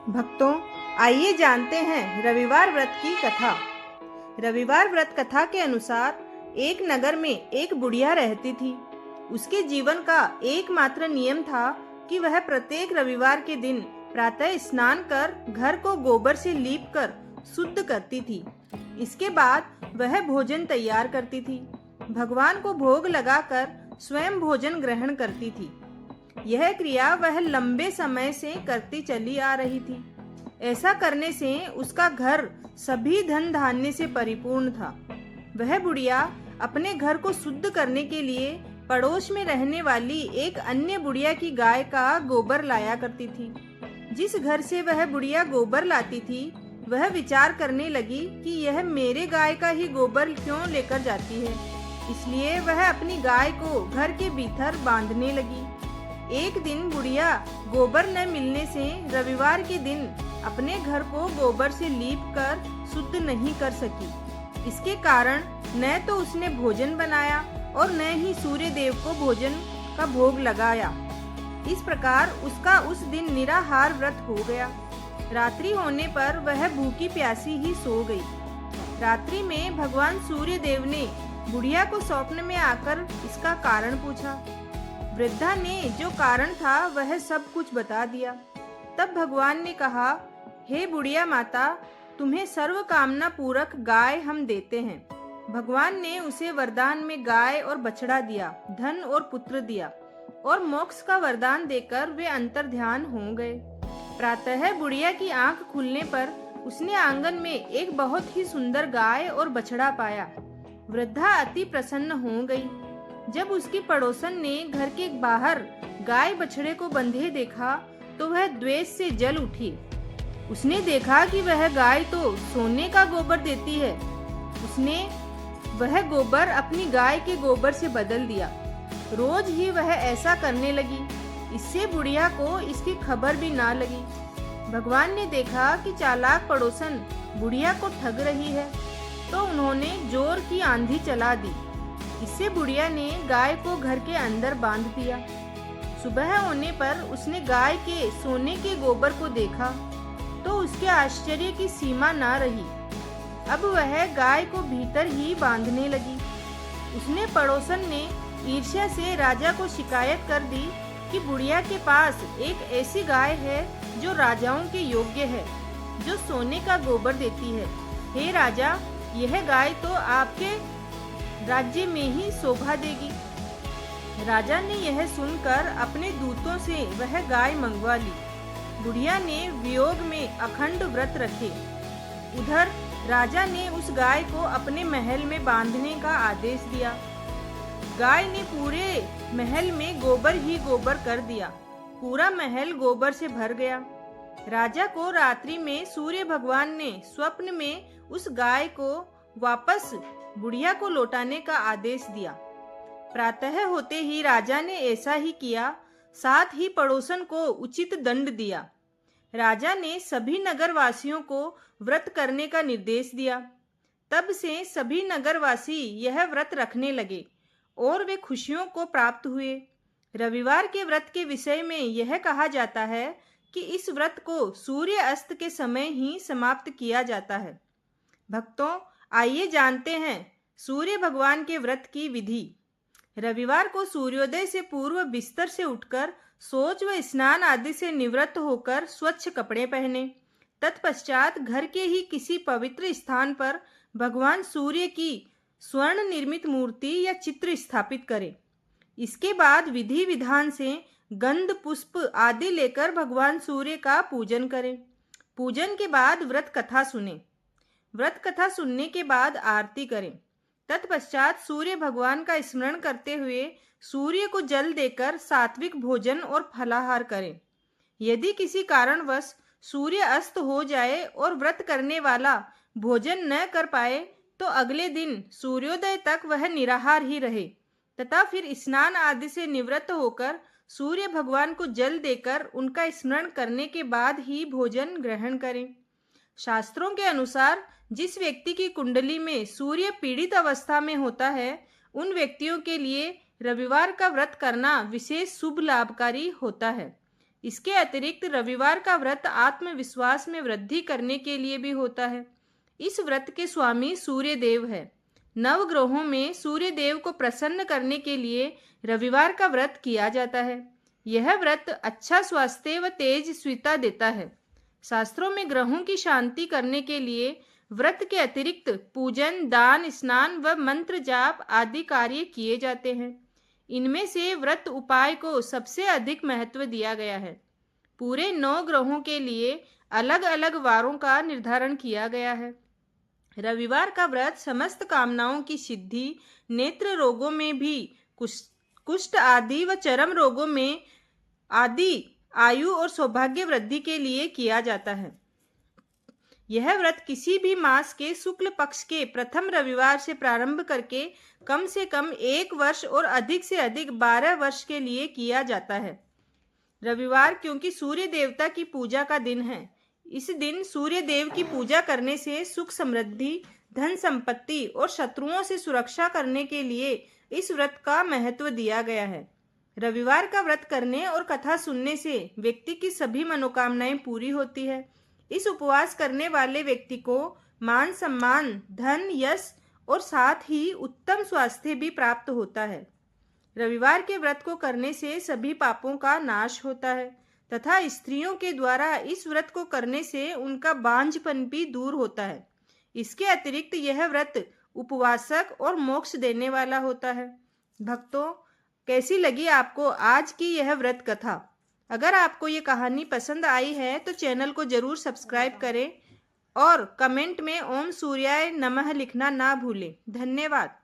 भक्तों, आइए जानते हैं रविवार व्रत की कथा। रविवार व्रत कथा के अनुसार एक नगर में एक बुढ़िया रहती थी। उसके जीवन का एकमात्र नियम था कि वह प्रत्येक रविवार के दिन प्रातः स्नान कर घर को गोबर से लीप कर शुद्ध करती थी। इसके बाद वह भोजन तैयार करती थी। भगवान को भोग लगाकर स्वयं भोजन ग्रहण करती थी। यह क्रिया वह लंबे समय से करती चली आ रही थी। ऐसा करने से उसका घर सभी धन धान्य से परिपूर्ण था। वह बुढ़िया अपने घर को शुद्ध करने के लिए पड़ोस में रहने वाली एक अन्य बुढ़िया की गाय का गोबर लाया करती थी। जिस घर से वह बुढ़िया गोबर लाती थी, वह विचार करने लगी कि यह मेरे गाय का ही गोबर क्यों लेकर जाती है। इसलिए वह अपनी गाय को घर के भीतर बांधने लगी। एक दिन बुढ़िया गोबर न मिलने से रविवार के दिन अपने घर को गोबर से लीप कर शुद्ध नहीं कर सकी। इसके कारण न तो उसने भोजन बनाया और न ही सूर्य देव को भोजन का भोग लगाया। इस प्रकार उसका उस दिन निराहार व्रत हो गया। रात्रि होने पर वह भूखी प्यासी ही सो गई। रात्रि में भगवान सूर्य देव ने बुढ़िया को स्वप्न में आकर इसका कारण पूछा। वृद्धा ने जो कारण था वह सब कुछ बता दिया। तब भगवान ने कहा, हे बुढ़िया माता, तुम्हें सर्व कामना पूरक गाय हम देते हैं। भगवान ने उसे वरदान में गाय और बछड़ा दिया, धन और पुत्र दिया और मोक्ष का वरदान देकर वे अंतर्ध्यान हो गए। प्रातः बुढ़िया की आंख खुलने पर उसने आंगन में एक बहुत ही सुंदर गाय और बछड़ा पाया। वृद्धा अति प्रसन्न हो गई। जब उसकी पड़ोसन ने घर के बाहर गाय बछड़े को बंधे देखा तो वह द्वेष से जल उठी। उसने देखा कि वह गाय तो सोने का गोबर देती है। उसने वह गोबर अपनी गाय के गोबर से बदल दिया। रोज ही वह ऐसा करने लगी। इससे बुढ़िया को इसकी खबर भी ना लगी। भगवान ने देखा कि चालाक पड़ोसन बुढ़िया को ठग रही है, तो उन्होंने जोर की आंधी चला दी। इससे बुढ़िया ने गाय को घर के अंदर बांध दिया। सुबह होने पर उसने गाय के सोने के गोबर को देखा तो उसके आश्चर्य की सीमा ना रही। अब वह गाय को भीतर ही बांधने लगी। उसने पड़ोसन ने ईर्ष्या से राजा को शिकायत कर दी कि बुढ़िया के पास एक ऐसी गाय है जो राजाओं के योग्य है, जो सोने का गोबर देती है। हे राजा, यह गाय तो आपके राज्य में ही शोभा देगी। राजा ने यह सुनकर अपने दूतों से वह गाय मंगवा ली। बुढ़िया ने वियोग में अखंड व्रत रखे। उधर राजा ने उस गाय को अपने महल में बांधने का आदेश दिया। गाय ने पूरे महल में गोबर ही गोबर कर दिया। पूरा महल गोबर से भर गया। राजा को रात्रि में सूर्य भगवान ने स्वप्न में उस गाय को वापस बुढ़िया को लौटाने का आदेश दिया। प्रातः होते ही राजा ने ऐसा ही किया। साथ ही पड़ोसन को उचित दंड दिया। राजा ने सभी नगरवासियों को व्रत करने का निर्देश दिया। तब से सभी नगरवासी यह व्रत रखने लगे और वे खुशियों को प्राप्त हुए। रविवार के व्रत के विषय में यह कहा जाता है कि इस व्रत को सूर्य अस्त के समय ही समाप्त किया जाता है। भक्तों, आइए जानते हैं सूर्य भगवान के व्रत की विधि। रविवार को सूर्योदय से पूर्व बिस्तर से उठकर शौच व स्नान आदि से निवृत्त होकर स्वच्छ कपड़े पहने। तत्पश्चात घर के ही किसी पवित्र स्थान पर भगवान सूर्य की स्वर्ण निर्मित मूर्ति या चित्र स्थापित करें। इसके बाद विधि विधान से गंध पुष्प आदि लेकर भगवान सूर्य का पूजन करें। पूजन के बाद व्रत कथा सुने। व्रत कथा सुनने के बाद आरती करें। तत्पश्चात सूर्य भगवान का स्मरण करते हुए सूर्य को जल देकर सात्विक भोजन और फलाहार करें। यदि किसी कारणवश सूर्य अस्त हो जाए और व्रत करने वाला भोजन न कर पाए तो अगले दिन सूर्योदय तक वह निराहार ही रहे तथा फिर स्नान आदि से निवृत्त होकर सूर्य भगवान को जल देकर उनका स्मरण करने के बाद ही भोजन ग्रहण करें। शास्त्रों के अनुसार जिस व्यक्ति की कुंडली में सूर्य पीड़ित अवस्था में होता है, उन व्यक्तियों के लिए रविवार का व्रत करना विशेष शुभ लाभकारी होता है। इसके अतिरिक्त रविवार का व्रत आत्मविश्वास में वृद्धि करने के लिए भी होता है। इस व्रत के स्वामी सूर्य देव है। नवग्रहों में सूर्य देव को प्रसन्न करने के लिए रविवार का व्रत किया जाता है। यह व्रत अच्छा स्वास्थ्य व तेजस्विता देता है। शास्त्रों में ग्रहों की शांति करने के लिए व्रत के अतिरिक्त पूजन, दान, स्नान व मंत्र जाप आदि कार्य किए जाते हैं। इनमें से व्रत उपाय को सबसे अधिक महत्व दिया गया है। पूरे 9 ग्रहों के लिए अलग अलग वारों का निर्धारण किया गया है। रविवार का व्रत समस्त कामनाओं की सिद्धि, नेत्र रोगों में भी कुष्ठ आदि व चर्म रोगों में आदि आयु और सौभाग्य वृद्धि के लिए किया जाता है। यह व्रत किसी भी मास के शुक्ल पक्ष के प्रथम रविवार से प्रारंभ करके कम से कम 1 वर्ष और अधिक से अधिक 12 वर्ष के लिए किया जाता है। रविवार क्योंकि सूर्य देवता की पूजा का दिन है, इस दिन सूर्य देव की पूजा करने से सुख समृद्धि, धन संपत्ति और शत्रुओं से सुरक्षा करने के लिए इस व्रत का महत्व दिया गया है। रविवार का व्रत करने और कथा सुनने से व्यक्ति की सभी मनोकामनाएं पूरी होती है। इस उपवास करने वाले व्यक्ति को मान सम्मान, धन, यश और साथ ही उत्तम स्वास्थ्य भी प्राप्त होता है। रविवार के व्रत को करने से सभी पापों का नाश होता है तथा स्त्रियों के द्वारा इस व्रत को करने से उनका बांझपन भी दूर होता है। इसके अतिरिक्त यह व्रत उपवासक और मोक्ष देने वाला होता है। भक्तों, कैसी लगी आपको आज की यह व्रत कथा? अगर आपको ये कहानी पसंद आई है तो चैनल को जरूर सब्सक्राइब करें और कमेंट में ओम सूर्याय नमः लिखना ना भूलें। धन्यवाद।